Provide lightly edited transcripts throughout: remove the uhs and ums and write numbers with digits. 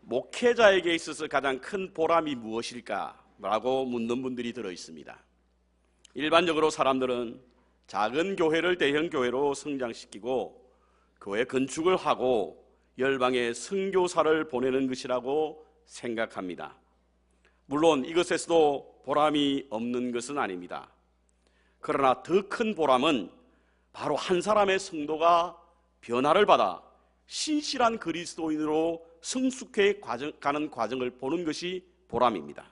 목회자에게 있어서 가장 큰 보람이 무엇일까? 라고 묻는 분들이 들어 있습니다. 일반적으로 사람들은 작은 교회를 대형 교회로 성장시키고 교회 건축을 하고 열방에 선교사를 보내는 것이라고 생각합니다. 물론 이것에서도 보람이 없는 것은 아닙니다. 그러나 더 큰 보람은 바로 한 사람의 성도가 변화를 받아 신실한 그리스도인으로 성숙해 가는 과정을 보는 것이 보람입니다.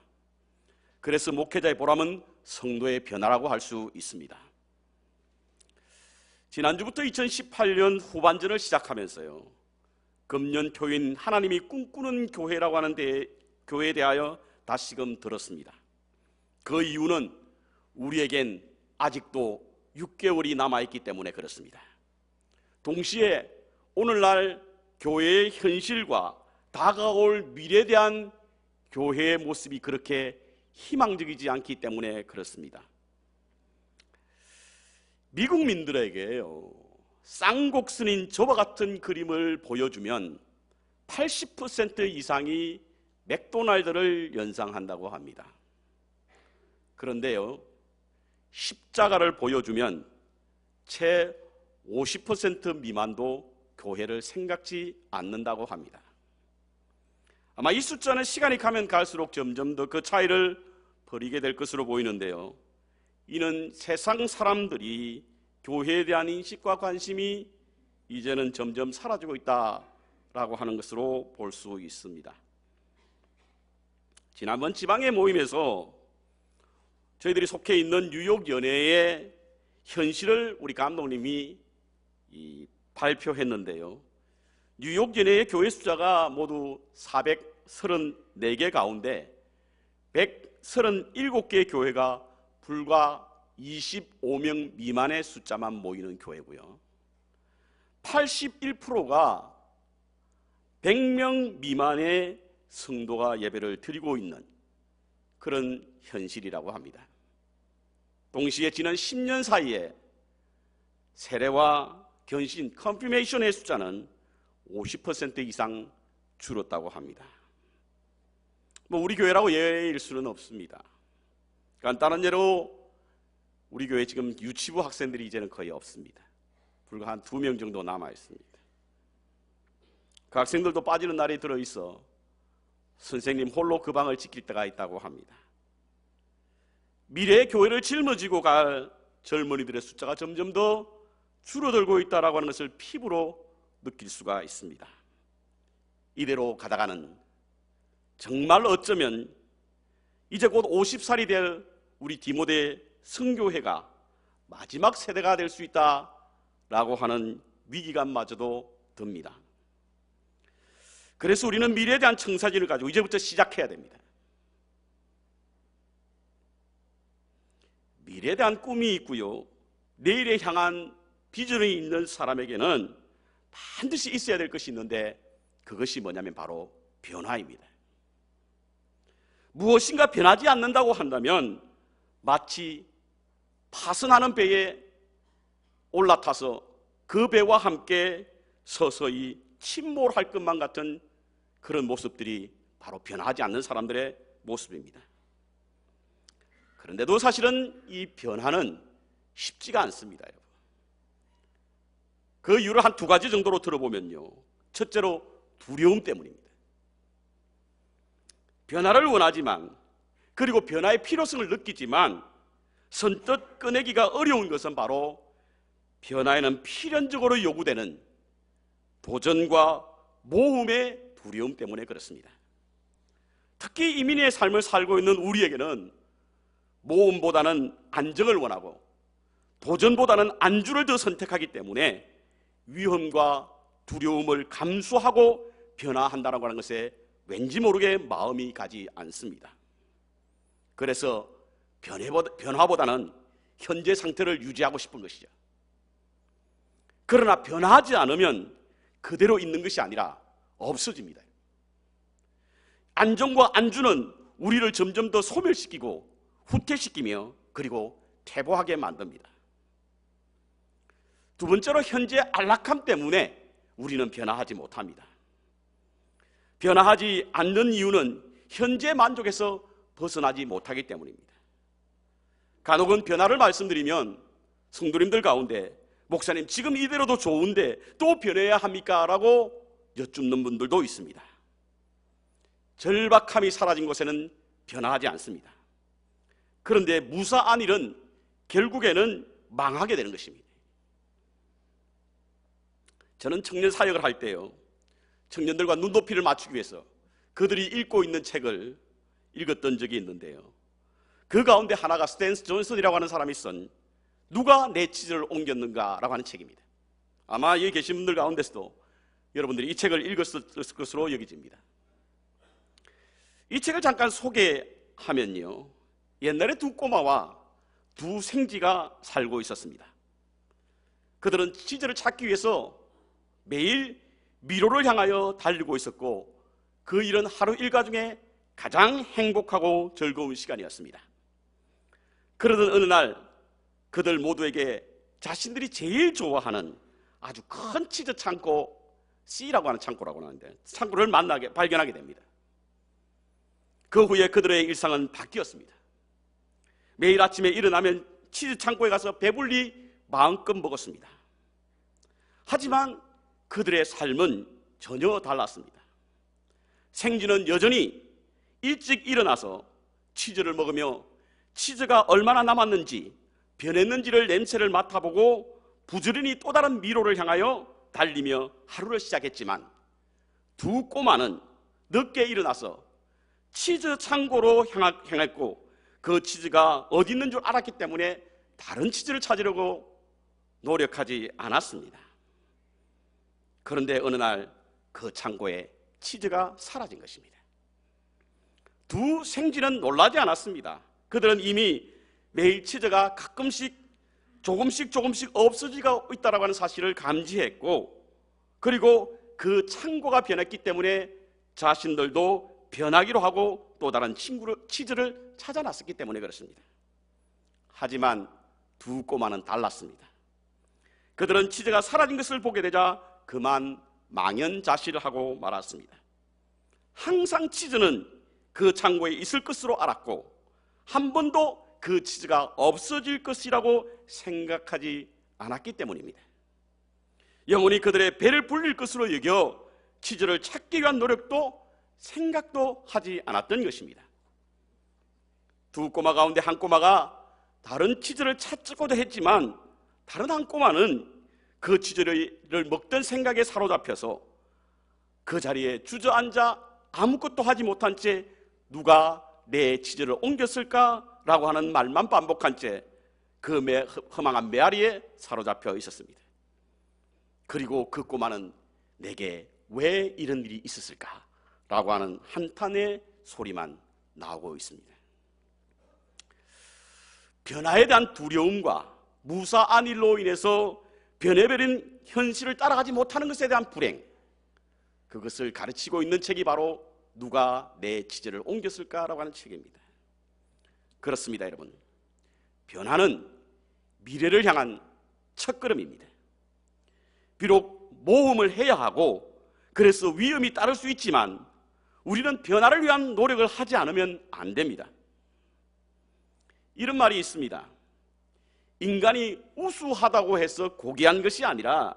그래서 목회자의 보람은 성도의 변화라고 할 수 있습니다. 지난주부터 2018년 후반전을 시작하면서요, 금년 표인 하나님이 꿈꾸는 교회라고 하는 교회에 대하여 다시금 들었습니다. 그 이유는 우리에겐 아직도 6개월이 남아있기 때문에 그렇습니다. 동시에 오늘날 교회의 현실과 다가올 미래에 대한 교회의 모습이 그렇게 희망적이지 않기 때문에 그렇습니다. 미국민들에게요, 쌍곡선인 저와 같은 그림을 보여주면 80% 이상이 맥도날드를 연상한다고 합니다. 그런데요, 십자가를 보여주면 채 50% 미만도 교회를 생각지 않는다고 합니다. 아마 이 숫자는 시간이 가면 갈수록 점점 더 그 차이를 벌이게 될 것으로 보이는데요, 이는 세상 사람들이 교회에 대한 인식과 관심이 이제는 점점 사라지고 있다라고 하는 것으로 볼 수 있습니다. 지난번 지방의 모임에서 저희들이 속해 있는 뉴욕 연회의 현실을 우리 감독님이 발표했는데요, 뉴욕 연회의 교회 숫자가 모두 434개 가운데 137개의 교회가 불과 25명 미만의 숫자만 모이는 교회고요, 81%가 100명 미만의 성도가 예배를 드리고 있는 그런 현실이라고 합니다. 동시에 지난 10년 사이에 세례와 견신, 컨피메이션의 숫자는 50% 이상 줄었다고 합니다. 우리 교회라고 예외일 수는 없습니다. 간단한 예로 우리 교회 지금 유치부 학생들이 이제는 거의 없습니다. 불과 한 2명 정도 남아 있습니다. 그 학생들도 빠지는 날이 들어있어 선생님 홀로 그 방을 지킬 때가 있다고 합니다. 미래의 교회를 짊어지고 갈 젊은이들의 숫자가 점점 더 줄어들고 있다고 하는 것을 피부로 느낄 수가 있습니다. 이대로 가다가는 정말 어쩌면 이제 곧 50살이 될 우리 디모데 선교회가 마지막 세대가 될 수 있다라고 하는 위기감마저도 듭니다. 그래서 우리는 미래에 대한 청사진을 가지고 이제부터 시작해야 됩니다. 미래에 대한 꿈이 있고요, 내일에 향한 비전이 있는 사람에게는 반드시 있어야 될 것이 있는데, 그것이 뭐냐면 바로 변화입니다. 무엇인가 변하지 않는다고 한다면 마치 파선하는 배에 올라타서 그 배와 함께 서서히 침몰할 것만 같은 그런 모습들이 바로 변하지 않는 사람들의 모습입니다. 그런데도 사실은 이 변화는 쉽지가 않습니다, 여러분. 그 이유를 한 2가지 정도로 들어보면요, 첫째로 두려움 때문입니다. 변화를 원하지만, 그리고 변화의 필요성을 느끼지만 선뜻 꺼내기가 어려운 것은 바로 변화에는 필연적으로 요구되는 도전과 모험의 두려움 때문에 그렇습니다. 특히 이민의 삶을 살고 있는 우리에게는 모험보다는 안정을 원하고 도전보다는 안주를 더 선택하기 때문에 위험과 두려움을 감수하고 변화한다고 하는 것에 왠지 모르게 마음이 가지 않습니다. 그래서 변화보다는 현재 상태를 유지하고 싶은 것이죠. 그러나 변화하지 않으면 그대로 있는 것이 아니라 없어집니다. 안정과 안주는 우리를 점점 더 소멸시키고 후퇴시키며 그리고 퇴보하게 만듭니다. 2번째로 현재 안락함 때문에 우리는 변화하지 못합니다. 변화하지 않는 이유는 현재 만족에서 벗어나지 못하기 때문입니다. 간혹은 변화를 말씀드리면 성도님들 가운데 목사님 지금 이대로도 좋은데 또 변해야 합니까? 라고 여쭙는 분들도 있습니다. 절박함이 사라진 곳에는 변화하지 않습니다. 그런데 무사한 일은 결국에는 망하게 되는 것입니다. 저는 청년 사역을 할 때요, 청년들과 눈높이를 맞추기 위해서 그들이 읽고 있는 책을 읽었던 적이 있는데요, 그 가운데 하나가 스탠스 존슨이라고 하는 사람이 쓴 누가 내 치즈를 옮겼는가 라고 하는 책입니다. 아마 여기 계신 분들 가운데서도 여러분들이 이 책을 읽었을 것으로 여겨집니다. 이 책을 잠깐 소개하면요, 옛날에 두 꼬마와 두 생쥐가 살고 있었습니다. 그들은 치즈를 찾기 위해서 매일 미로를 향하여 달리고 있었고 그 일은 하루 일과 중에 가장 행복하고 즐거운 시간이었습니다. 그러던 어느 날 그들 모두에게 자신들이 제일 좋아하는 아주 큰 치즈 창고, C라고 하는 창고라고 하는데 창고를 발견하게 됩니다. 그 후에 그들의 일상은 바뀌었습니다. 매일 아침에 일어나면 치즈 창고에 가서 배불리 마음껏 먹었습니다. 하지만 그들의 삶은 전혀 달랐습니다. 생쥐는 여전히 일찍 일어나서 치즈를 먹으며 치즈가 얼마나 남았는지 변했는지를 냄새를 맡아보고 부지런히 또 다른 미로를 향하여 달리며 하루를 시작했지만 두 꼬마는 늦게 일어나서 치즈 창고로 향했고 그 치즈가 어디 있는 줄 알았기 때문에 다른 치즈를 찾으려고 노력하지 않았습니다. 그런데 어느 날 그 창고에 치즈가 사라진 것입니다. 두 생쥐는 놀라지 않았습니다. 그들은 이미 매일 치즈가 가끔씩 조금씩 없어지고 있다고 하는 사실을 감지했고, 그리고 그 창고가 변했기 때문에 자신들도 변하기로 하고 또 다른 치즈를 찾아놨었기 때문에 그렇습니다. 하지만 두 꼬마는 달랐습니다. 그들은 치즈가 사라진 것을 보게 되자 그만 망연자실을 하고 말았습니다. 항상 치즈는 그 창고에 있을 것으로 알았고 한 번도 그 치즈가 없어질 것이라고 생각하지 않았기 때문입니다. 영혼이 그들의 배를 불릴 것으로 여겨 치즈를 찾기 위한 노력도 생각도 하지 않았던 것입니다. 두 꼬마 가운데 한 꼬마가 다른 치즈를 찾고도 했지만 다른 한 꼬마는 그 치즈를 먹던 생각에 사로잡혀서 그 자리에 주저앉아 아무것도 하지 못한 채 누가 내 치즈를 옮겼을까라고 하는 말만 반복한 채 그 허망한 메아리에 사로잡혀 있었습니다. 그리고 그 꼬마는 내게 왜 이런 일이 있었을까라고 하는 한탄의 소리만 나오고 있습니다. 변화에 대한 두려움과 무사한 일로 인해서 변해버린 현실을 따라가지 못하는 것에 대한 불행, 그것을 가르치고 있는 책이 바로 누가 내 치즈를 옮겼을까라고 하는 책입니다. 그렇습니다, 여러분. 변화는 미래를 향한 첫걸음입니다. 비록 모험을 해야 하고 그래서 위험이 따를 수 있지만 우리는 변화를 위한 노력을 하지 않으면 안 됩니다. 이런 말이 있습니다. 인간이 우수하다고 해서 고귀한 것이 아니라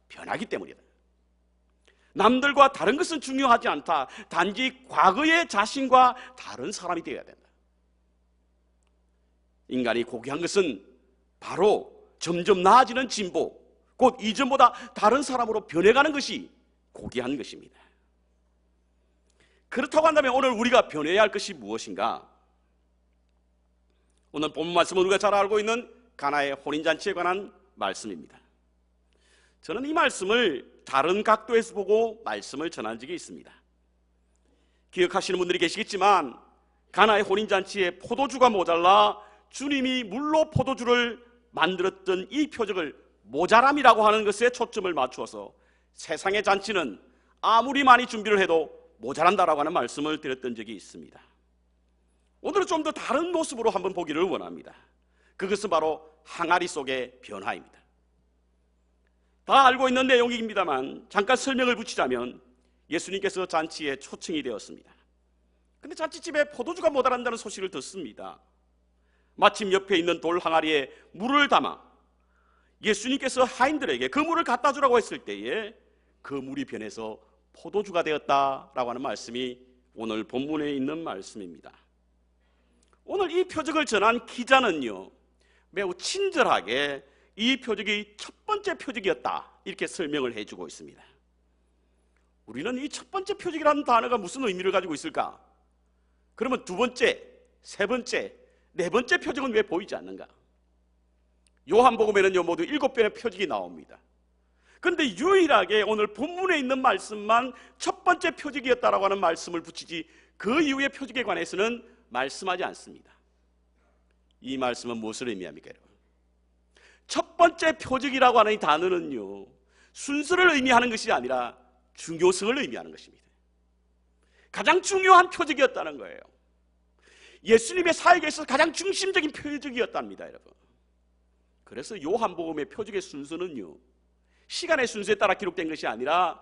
변하기 때문이다. 남들과 다른 것은 중요하지 않다. 단지 과거의 자신과 다른 사람이 되어야 된다. 인간이 고귀한 것은 바로 점점 나아지는 진보, 곧 이전보다 다른 사람으로 변해가는 것이 고귀한 것입니다. 그렇다고 한다면 오늘 우리가 변해야 할 것이 무엇인가? 오늘 본문 말씀은 우리가 잘 알고 있는 가나의 혼인잔치에 관한 말씀입니다. 저는 이 말씀을 다른 각도에서 보고 말씀을 전한 적이 있습니다. 기억하시는 분들이 계시겠지만 가나의 혼인잔치에 포도주가 모자라 주님이 물로 포도주를 만들었던 이 표적을 모자람이라고 하는 것에 초점을 맞추어서 세상의 잔치는 아무리 많이 준비를 해도 모자란다라고 하는 말씀을 드렸던 적이 있습니다. 오늘은 좀 더 다른 모습으로 한번 보기를 원합니다. 그것은 바로 항아리 속의 변화입니다. 다 알고 있는 내용입니다만 잠깐 설명을 붙이자면 예수님께서 잔치에 초청이 되었습니다. 근데 잔치집에 포도주가 모자란다는 소식을 듣습니다. 마침 옆에 있는 돌 항아리에 물을 담아 예수님께서 하인들에게 그 물을 갖다 주라고 했을 때에 그 물이 변해서 포도주가 되었다라고 하는 말씀이 오늘 본문에 있는 말씀입니다. 오늘 이 표적을 전한 기자는요, 매우 친절하게 이 표적이 첫 번째 표적이었다 이렇게 설명을 해주고 있습니다. 우리는 이 첫 번째 표적이라는 단어가 무슨 의미를 가지고 있을까? 그러면 두 번째, 세 번째, 네 번째 표적은 왜 보이지 않는가? 요한복음에는요 모두 7번의 표적이 나옵니다. 그런데 유일하게 오늘 본문에 있는 말씀만 첫 번째 표적이었다라고 하는 말씀을 붙이지 그 이후의 표적에 관해서는 말씀하지 않습니다. 이 말씀은 무엇을 의미합니까, 여러분? 첫 번째 표적이라고 하는 이 단어는요 순서를 의미하는 것이 아니라 중요성을 의미하는 것입니다. 가장 중요한 표적이었다는 거예요. 예수님의 사역에 있어서 가장 중심적인 표적이었답니다, 여러분. 그래서 요한복음의 표적의 순서는요 시간의 순서에 따라 기록된 것이 아니라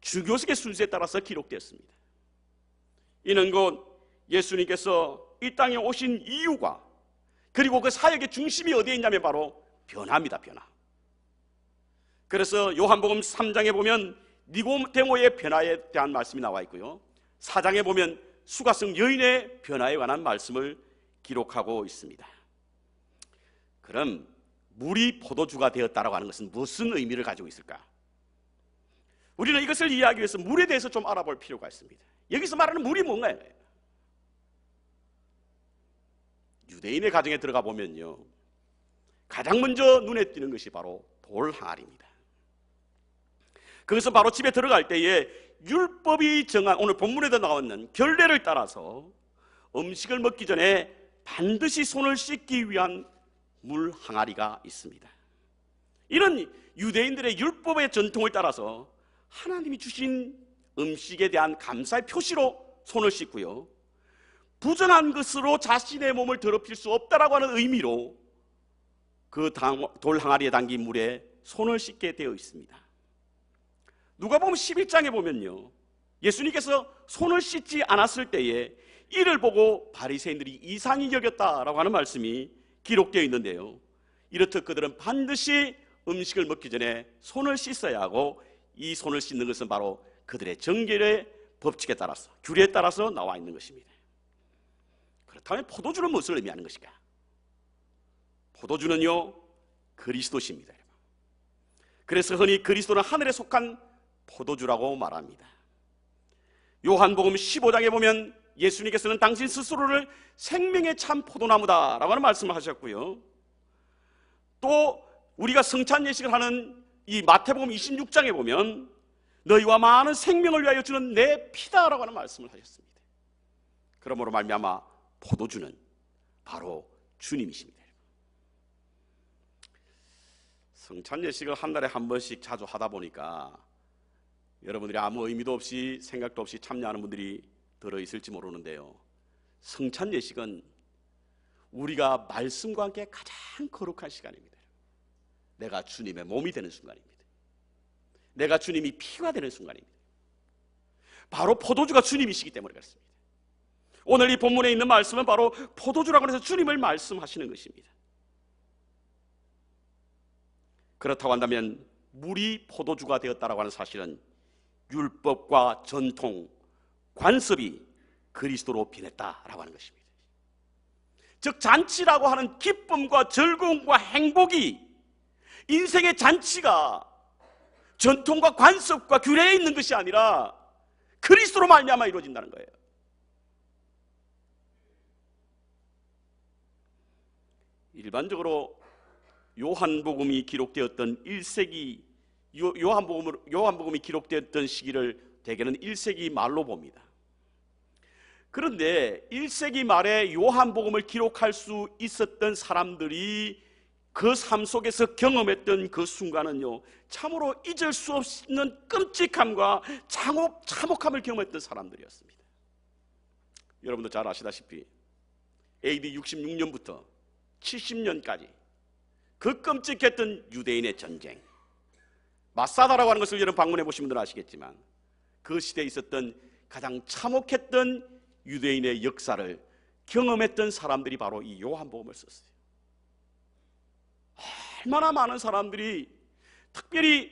중요성의 순서에 따라서 기록되었습니다. 이는 곧 예수님께서 이 땅에 오신 이유가, 그리고 그 사역의 중심이 어디에 있냐면 바로 변화입니다. 변화. 그래서 요한복음 3장에 보면 니고데모의 변화에 대한 말씀이 나와 있고요, 4장에 보면 수가성 여인의 변화에 관한 말씀을 기록하고 있습니다. 그럼 물이 포도주가 되었다라고 하는 것은 무슨 의미를 가지고 있을까? 우리는 이것을 이해하기 위해서 물에 대해서 좀 알아볼 필요가 있습니다. 여기서 말하는 물이 뭔가요? 유대인의 가정에 들어가 보면요 가장 먼저 눈에 띄는 것이 바로 돌 항아리입니다. 그것은 바로 집에 들어갈 때에 율법이 정한, 오늘 본문에도 나오는 결례를 따라서 음식을 먹기 전에 반드시 손을 씻기 위한 물 항아리가 있습니다. 이런 유대인들의 율법의 전통을 따라서 하나님이 주신 음식에 대한 감사의 표시로 손을 씻고요, 부정한 것으로 자신의 몸을 더럽힐 수 없다라고 하는 의미로 그 돌 항아리에 담긴 물에 손을 씻게 되어 있습니다. 누가복음 11장에 보면요 예수님께서 손을 씻지 않았을 때에 이를 보고 바리새인들이 이상히 여겼다라고 하는 말씀이 기록되어 있는데요, 이렇듯 그들은 반드시 음식을 먹기 전에 손을 씻어야 하고, 이 손을 씻는 것은 바로 그들의 정결의 법칙에 따라서, 규례에 따라서 나와 있는 것입니다. 그렇다면 포도주는 무엇을 의미하는 것일까? 포도주는요 그리스도십니다. 그래서 흔히 그리스도는 하늘에 속한 포도주라고 말합니다. 요한복음 15장에 보면 예수님께서는 당신 스스로를 생명의 참 포도나무다라고 하는 말씀을 하셨고요, 또 우리가 성찬 예식을 하는 이 마태복음 26장에 보면 너희와 많은 생명을 위하여 주는 내 피다라고 하는 말씀을 하셨습니다. 그러므로 말미암아 포도주는 바로 주님이십니다. 성찬 예식을 한 달에 한 번씩 자주 하다 보니까 여러분들이 아무 의미도 없이 생각도 없이 참여하는 분들이 들어있을지 모르는데요, 성찬 예식은 우리가 말씀과 함께 가장 거룩한 시간입니다. 내가 주님의 몸이 되는 순간입니다. 내가 주님이 피가 되는 순간입니다. 바로 포도주가 주님이시기 때문에 그렇습니다. 오늘 이 본문에 있는 말씀은 바로 포도주라고 해서 주님을 말씀하시는 것입니다. 그렇다고 한다면 물이 포도주가 되었다라고 하는 사실은 율법과 전통, 관습이 그리스도로 변했다라고 하는 것입니다. 즉 잔치라고 하는 기쁨과 즐거움과 행복이, 인생의 잔치가 전통과 관습과 규례에 있는 것이 아니라 그리스도로 말미암아 이루어진다는 거예요. 일반적으로 요한복음이 기록되었던 1세기, 요한복음이 기록되었던 시기를 대개는 1세기 말로 봅니다. 그런데 1세기 말에 요한복음을 기록할 수 있었던 사람들이 그 삶 속에서 경험했던 그 순간은요 참으로 잊을 수 없는 끔찍함과 참혹함을 경험했던 사람들이었습니다. 여러분도 잘 아시다시피 AD 66년부터 70년까지 그 끔찍했던 유대인의 전쟁, 마사다라고 하는 것을 여러분 방문해 보신 분들은 아시겠지만 그 시대에 있었던 가장 참혹했던 유대인의 역사를 경험했던 사람들이 바로 이 요한복음을 썼어요. 얼마나 많은 사람들이, 특별히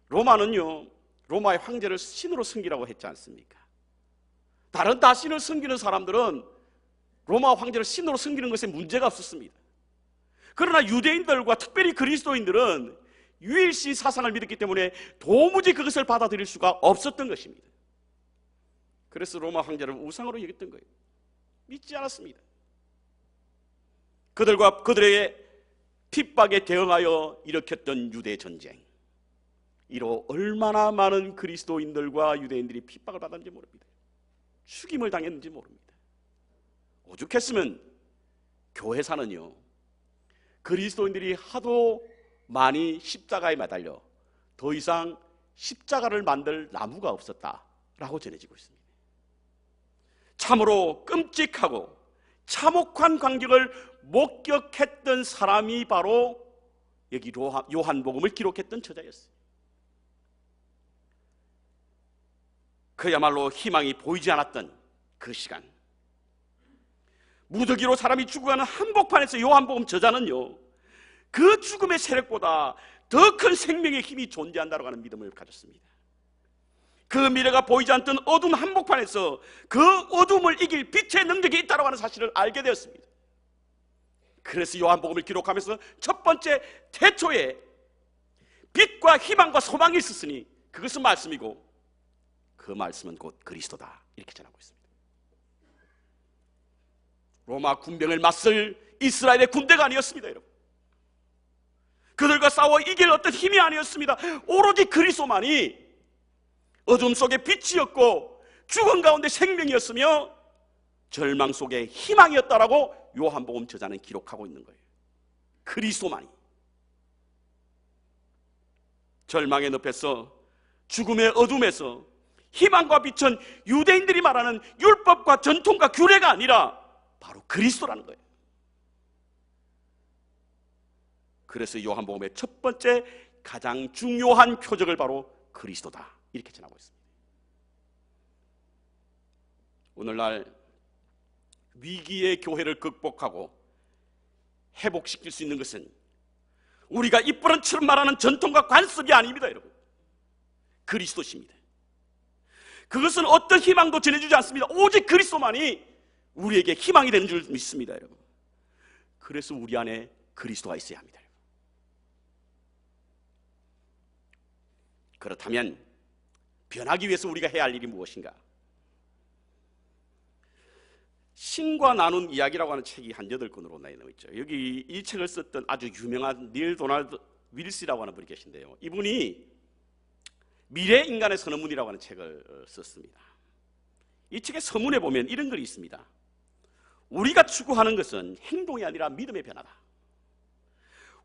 로마는요, 로마의 황제를 신으로 섬기라고 했지 않습니까? 다른 다신을 섬기는 사람들은 로마 황제를 신으로 섬기는 것에 문제가 없었습니다. 그러나 유대인들과 특별히 그리스도인들은 유일신 사상을 믿었기 때문에 도무지 그것을 받아들일 수가 없었던 것입니다. 그래서 로마 황제를 우상으로 여겼던 거예요. 믿지 않았습니다. 그들과 그들의 핍박에 대응하여 일으켰던 유대 전쟁, 이로 얼마나 많은 그리스도인들과 유대인들이 핍박을 받았는지 모릅니다. 죽임을 당했는지 모릅니다. 오죽했으면 교회사는요, 그리스도인들이 하도 많이 십자가에 매달려 더 이상 십자가를 만들 나무가 없었다라고 전해지고 있습니다. 참으로 끔찍하고 참혹한 광경을 목격했던 사람이 바로 여기 요한복음을 기록했던 저자였어요. 그야말로 희망이 보이지 않았던 그 시간, 무더기로 사람이 죽어가는 한복판에서 요한복음 저자는요, 그 죽음의 세력보다 더 큰 생명의 힘이 존재한다고 하는 믿음을 가졌습니다. 그 미래가 보이지 않던 어두운 한복판에서 그 어둠을 이길 빛의 능력이 있다고 하는 사실을 알게 되었습니다. 그래서 요한복음을 기록하면서 첫 번째 태초에 빛과 희망과 소망이 있었으니 그것은 말씀이고 그 말씀은 곧 그리스도다, 이렇게 전하고 있습니다. 로마 군병을 맞설 이스라엘의 군대가 아니었습니다, 여러분. 그들과 싸워 이길 어떤 힘이 아니었습니다. 오로지 그리스도만이 어둠 속에 빛이었고 죽음 가운데 생명이었으며 절망 속에 희망이었다라고 요한복음 저자는 기록하고 있는 거예요. 그리스도만이. 절망의 늪에서, 죽음의 어둠에서 희망과 빛은 유대인들이 말하는 율법과 전통과 규례가 아니라 바로 그리스도라는 거예요. 그래서 요한복음의 첫 번째 가장 중요한 표적을 바로 그리스도다, 이렇게 전하고 있습니다. 오늘날 위기의 교회를 극복하고 회복시킬 수 있는 것은 우리가 입버릇처럼 말하는 전통과 관습이 아닙니다, 여러분. 그리스도십니다. 그것은 어떤 희망도 전해주지 않습니다. 오직 그리스도만이 우리에게 희망이 되는 줄 믿습니다, 여러분. 그래서 우리 안에 그리스도가 있어야 합니다, 여러분. 그렇다면 변하기 위해서 우리가 해야 할 일이 무엇인가? 신과 나눈 이야기라고 하는 책이 한 8권으로 나뉘어 있죠. 여기 이 책을 썼던 아주 유명한 닐 도널드 윌스라고 하는 분이 계신데요, 이분이 미래 인간의 선언문이라고 하는 책을 썼습니다. 이 책의 서문에 보면 이런 글이 있습니다. 우리가 추구하는 것은 행동이 아니라 믿음의 변화다.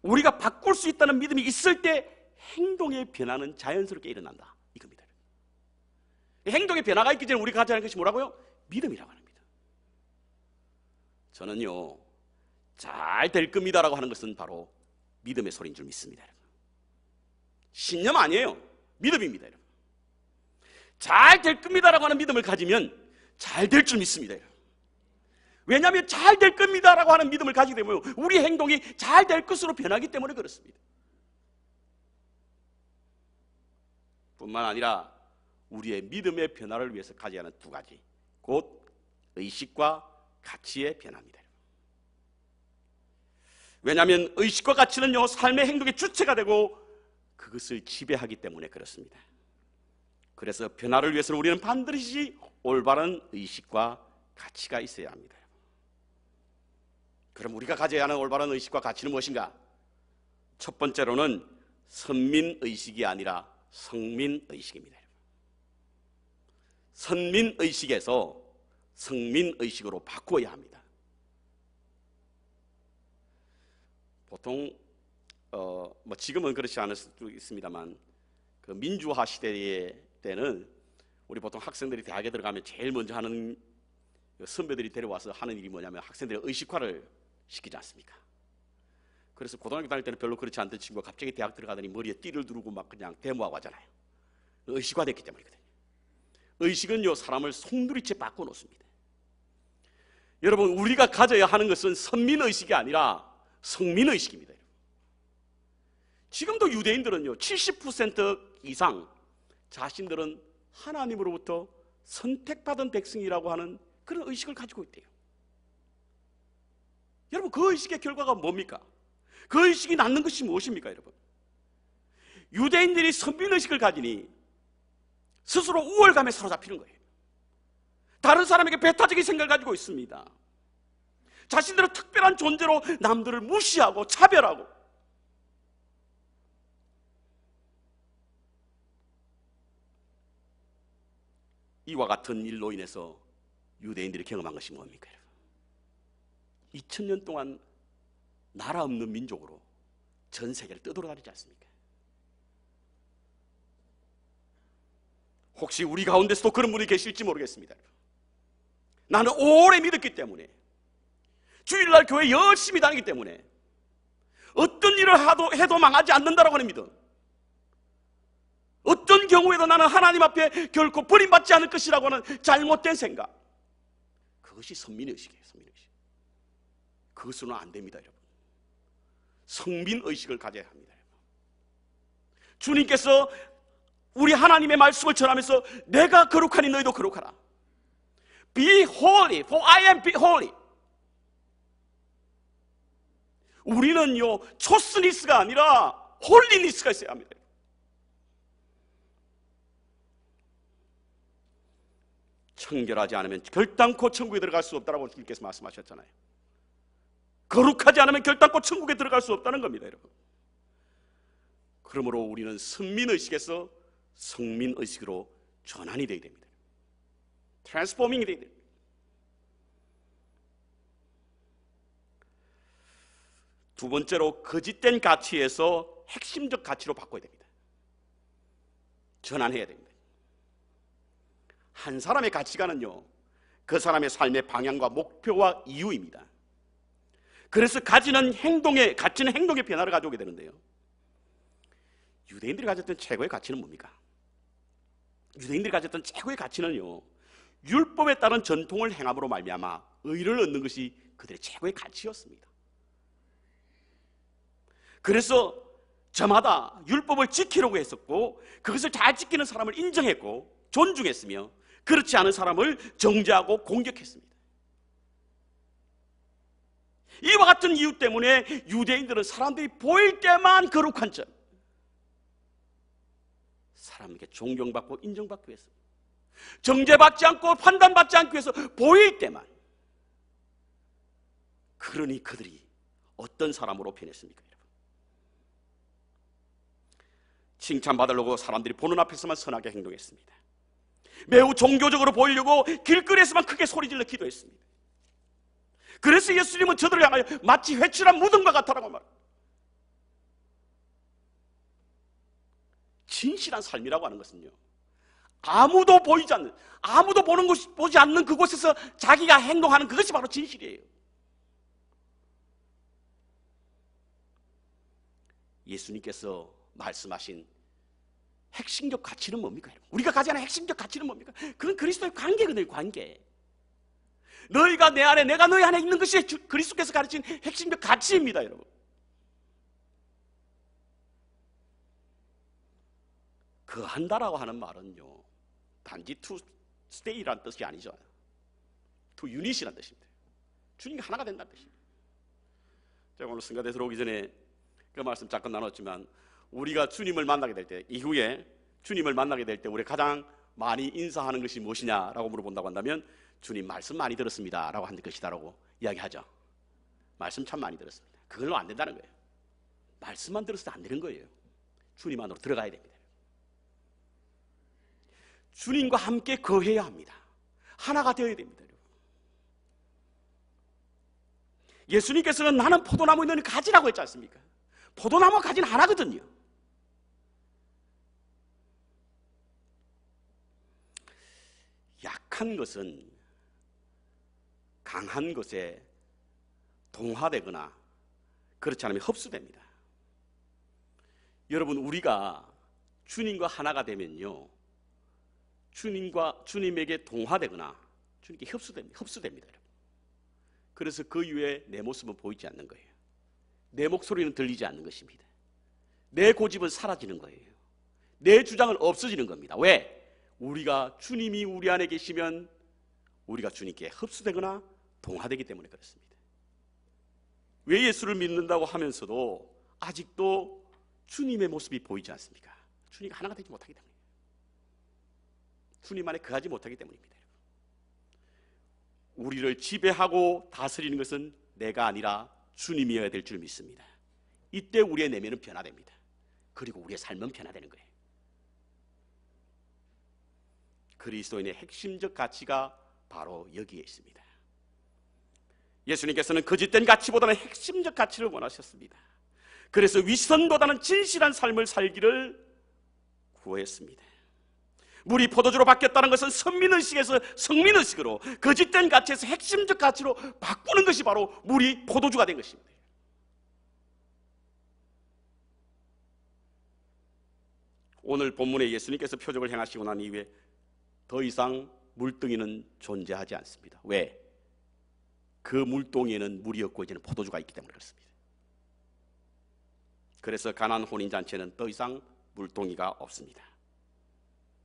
우리가 바꿀 수 있다는 믿음이 있을 때 행동의 변화는 자연스럽게 일어난다, 이겁니다. 행동의 변화가 있기 전에 우리가 가져야 하는 것이 뭐라고요? 믿음이라고 합니다. 저는요, 잘 될 겁니다라고 하는 것은 바로 믿음의 소리인 줄 믿습니다, 여러분. 신념 아니에요, 믿음입니다, 여러분. 잘 될 겁니다라고 하는 믿음을 가지면 잘 될 줄 믿습니다, 여러분. 왜냐하면 잘 될 겁니다라고 하는 믿음을 가지게 되면 우리 행동이 잘 될 것으로 변하기 때문에 그렇습니다. 뿐만 아니라 우리의 믿음의 변화를 위해서 가져야 하는 2가지, 곧 의식과 가치의 변화입니다. 왜냐하면 의식과 가치는요, 삶의 행동의 주체가 되고 그것을 지배하기 때문에 그렇습니다. 그래서 변화를 위해서는 우리는 반드시 올바른 의식과 가치가 있어야 합니다. 그럼 우리가 가져야 하는 올바른 의식과 가치는 무엇인가? 첫 번째로는 선민의식이 아니라 성민의식입니다. 선민의식에서 성민의식으로 바꾸어야 합니다. 보통 지금은 그렇지 않을 수도 있습니다만 그 민주화 시대 때는 우리 보통 학생들이 대학에 들어가면 제일 먼저 하는, 선배들이 데려와서 하는 일이 뭐냐면 학생들의 의식화를 시키지 않습니까? 그래서 고등학교 다닐 때는 별로 그렇지 않던 친구가 갑자기 대학 들어가더니 머리에 띠를 두르고 막 그냥 데모하고 하잖아요. 의식화됐기 때문이거든요. 의식은요, 사람을 송두리째 바꿔놓습니다. 여러분, 우리가 가져야 하는 것은 선민의식이 아니라 성민의식입니다. 지금도 유대인들은요, 70% 이상 자신들은 하나님으로부터 선택받은 백성이라고 하는 그런 의식을 가지고 있대요. 여러분, 그 의식의 결과가 뭡니까? 그 의식이 낳는 것이 무엇입니까, 여러분? 유대인들이 선민의식을 가지니 스스로 우월감에 사로잡히는 거예요. 다른 사람에게 배타적인 생각을 가지고 있습니다. 자신들은 특별한 존재로 남들을 무시하고 차별하고, 이와 같은 일로 인해서 유대인들이 경험한 것이 뭡니까? 2000년 동안 나라 없는 민족으로 전 세계를 떠돌아다니지 않습니까? 혹시 우리 가운데서도 그런 분이 계실지 모르겠습니다. 나는 오래 믿었기 때문에, 주일날 교회 열심히 다니기 때문에 어떤 일을 해도 망하지 않는다라고 하는 믿음, 어떤 경우에도 나는 하나님 앞에 결코 버림받지 않을 것이라고 하는 잘못된 생각, 그것이 선민의식이에요. 선민의식. 그것으로는 안 됩니다, 여러분. 성민의식을 가져야 합니다, 여러분. 주님께서 우리 하나님의 말씀을 전하면서 내가 거룩하니 너희도 거룩하라. Be holy, for I am holy. 우리는요, 초스니스가 아니라 홀리니스가 있어야 합니다. 청결하지 않으면 결단코 천국에 들어갈 수 없다라고 주님께서 말씀하셨잖아요. 거룩하지 않으면 결단코 천국에 들어갈 수 없다는 겁니다, 여러분. 그러므로 우리는 선민의식에서 성민의식으로 전환이 되어야 됩니다. 트랜스포밍이 되어야 됩니다. 두 번째로, 거짓된 가치에서 핵심적 가치로 바꿔야 됩니다. 전환해야 됩니다. 한 사람의 가치관은요, 그 사람의 삶의 방향과 목표와 이유입니다. 그래서 가치는 행동의 변화를 가져오게 되는데요, 유대인들이 가졌던 최고의 가치는 뭡니까? 유대인들이 가졌던 최고의 가치는요, 율법에 따른 전통을 행함으로 말미암아 의를 얻는 것이 그들의 최고의 가치였습니다. 그래서 저마다 율법을 지키려고 했었고, 그것을 잘 지키는 사람을 인정했고 존중했으며, 그렇지 않은 사람을 정죄하고 공격했습니다. 이와 같은 이유 때문에 유대인들은 사람들이 보일 때만 거룩한 점, 사람에게 존경받고 인정받기 위해서, 정죄받지 않고 판단받지 않기 위해서 보일 때만, 그러니 그들이 어떤 사람으로 변했습니까? 여러분, 칭찬받으려고 사람들이 보는 앞에서만 선하게 행동했습니다. 매우 종교적으로 보이려고 길거리에서만 크게 소리질러 기도했습니다. 그래서 예수님은 저들을 향하여 마치 회칠한 무덤과 같다라고 말합니다. 진실한 삶이라고 하는 것은요, 아무도 보이지 않는, 아무도 보지 않는 그곳에서 자기가 행동하는 그것이 바로 진실이에요. 예수님께서 말씀하신 핵심적 가치는 뭡니까? 우리가 가지는 핵심적 가치는 뭡니까? 그건 그리스도의 관계거든요. 관계. 너희가 내 안에, 내가 너희 안에 있는 것이 그리스도께서 가르친 핵심적 가치입니다, 여러분. 그 한다라고 하는 말은요, 단지 to stay라는 뜻이 아니죠. to unit이라는 뜻입니다. 주님과 하나가 된다는 뜻입니다. 제가 오늘 성가대 들어오기 전에 그 말씀 잠깐 나눴지만, 우리가 주님을 만나게 될 때, 이후에 주님을 만나게 될 때 우리 가장 많이 인사하는 것이 무엇이냐라고 물어본다고 한다면, 주님 말씀 많이 들었습니다 라고 하는 것이다라고 이야기하죠. 말씀 참 많이 들었습니다. 그걸로 안 된다는 거예요. 말씀만 들었을 때 안 되는 거예요. 주님 안으로 들어가야 됩니다. 주님과 함께 거해야 합니다. 하나가 되어야 됩니다. 예수님께서는 나는 포도나무 있는 가지라고 했지 않습니까? 포도나무와 가지는 하나거든요. 약한 것은 강한 것에 동화되거나 그렇지 않으면 흡수됩니다. 여러분, 우리가 주님과 하나가 되면요, 주님에게 동화되거나 주님께 흡수됩니다. 여러분. 그래서 그 이후에 내 모습은 보이지 않는 거예요. 내 목소리는 들리지 않는 것입니다. 내 고집은 사라지는 거예요. 내 주장은 없어지는 겁니다. 왜? 우리가 주님이 우리 안에 계시면 우리가 주님께 흡수되거나 동화되기 때문에 그렇습니다. 왜 예수를 믿는다고 하면서도 아직도 주님의 모습이 보이지 않습니까? 주님과 하나가 되지 못하기 때문이에요. 주님 안에 거하지 못하기 때문입니다. 우리를 지배하고 다스리는 것은 내가 아니라 주님이어야 될 줄 믿습니다. 이때 우리의 내면은 변화됩니다. 그리고 우리의 삶은 변화되는 거예요. 그리스도인의 핵심적 가치가 바로 여기에 있습니다. 예수님께서는 거짓된 가치보다는 핵심적 가치를 원하셨습니다. 그래서 위선보다는 진실한 삶을 살기를 구했습니다. 물이 포도주로 바뀌었다는 것은 선민의식에서 성민의식으로, 거짓된 가치에서 핵심적 가치로 바꾸는 것이 바로 물이 포도주가 된 것입니다. 오늘 본문에 예수님께서 표적을 행하시고 난 이후에 더 이상 물동이는 존재하지 않습니다. 왜? 그 물동이에는 물이 없고 이제는 포도주가 있기 때문에 그렇습니다. 그래서 가나안 혼인잔치에는 더 이상 물동이가 없습니다.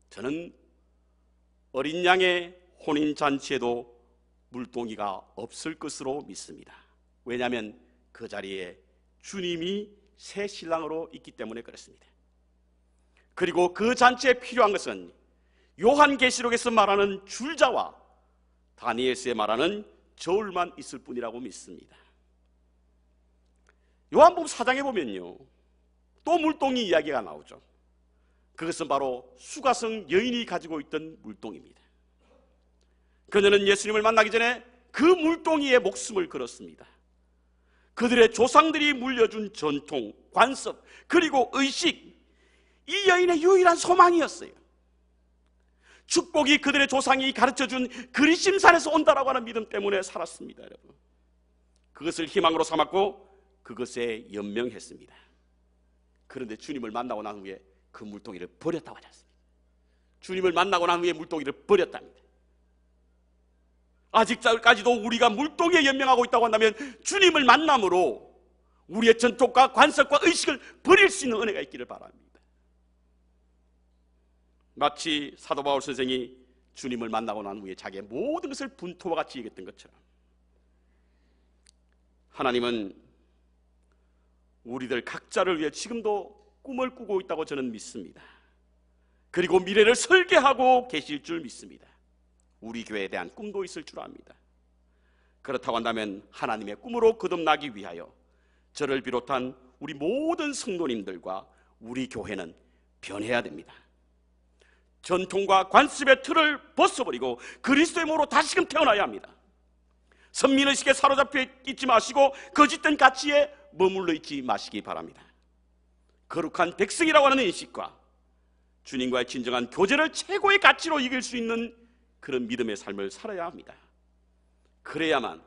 저는 어린 양의 혼인잔치에도 물동이가 없을 것으로 믿습니다. 왜냐하면 그 자리에 주님이 새 신랑으로 있기 때문에 그렇습니다. 그리고 그 잔치에 필요한 것은 요한계시록에서 말하는 줄자와 다니엘서에 말하는 저울만 있을 뿐이라고 믿습니다. 요한복음 4장에 보면요, 또 물동이 이야기가 나오죠. 그것은 바로 수가성 여인이 가지고 있던 물동입니다. 그녀는 예수님을 만나기 전에 그 물동이에 목숨을 걸었습니다. 그들의 조상들이 물려준 전통, 관습, 그리고 의식, 이 여인의 유일한 소망이었어요. 축복이 그들의 조상이 가르쳐준 그리심산에서 온다라고 하는 믿음 때문에 살았습니다. 여러분, 그것을 희망으로 삼았고 그것에 연명했습니다. 그런데 주님을 만나고 난 후에 그 물동이를 버렸다고 하지 않습니까? 주님을 만나고 난 후에 물동이를 버렸답니다. 아직까지도 우리가 물동이에 연명하고 있다고 한다면 주님을 만남으로 우리의 전통과 관습과 의식을 버릴 수 있는 은혜가 있기를 바랍니다. 마치 사도 바울 선생이 주님을 만나고 난 후에 자기의 모든 것을 분토와 같이 얘기했던 것처럼 하나님은 우리들 각자를 위해 지금도 꿈을 꾸고 있다고 저는 믿습니다. 그리고 미래를 설계하고 계실 줄 믿습니다. 우리 교회에 대한 꿈도 있을 줄 압니다. 그렇다고 한다면 하나님의 꿈으로 거듭나기 위하여 저를 비롯한 우리 모든 성도님들과 우리 교회는 변해야 됩니다. 전통과 관습의 틀을 벗어버리고 그리스도의 몸으로 다시금 태어나야 합니다. 선민의식에 사로잡혀 있지 마시고 거짓된 가치에 머물러 있지 마시기 바랍니다. 거룩한 백성이라고 하는 인식과 주님과의 진정한 교제를 최고의 가치로 이길 수 있는 그런 믿음의 삶을 살아야 합니다. 그래야만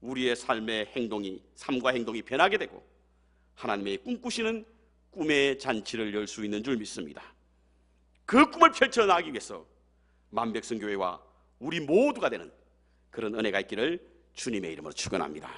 우리의 삶과 행동이 변하게 되고 하나님의 꿈꾸시는 꿈의 잔치를 열 수 있는 줄 믿습니다. 그 꿈을 펼쳐나가기 위해서 만백성교회와 우리 모두가 되는 그런 은혜가 있기를 주님의 이름으로 축원합니다.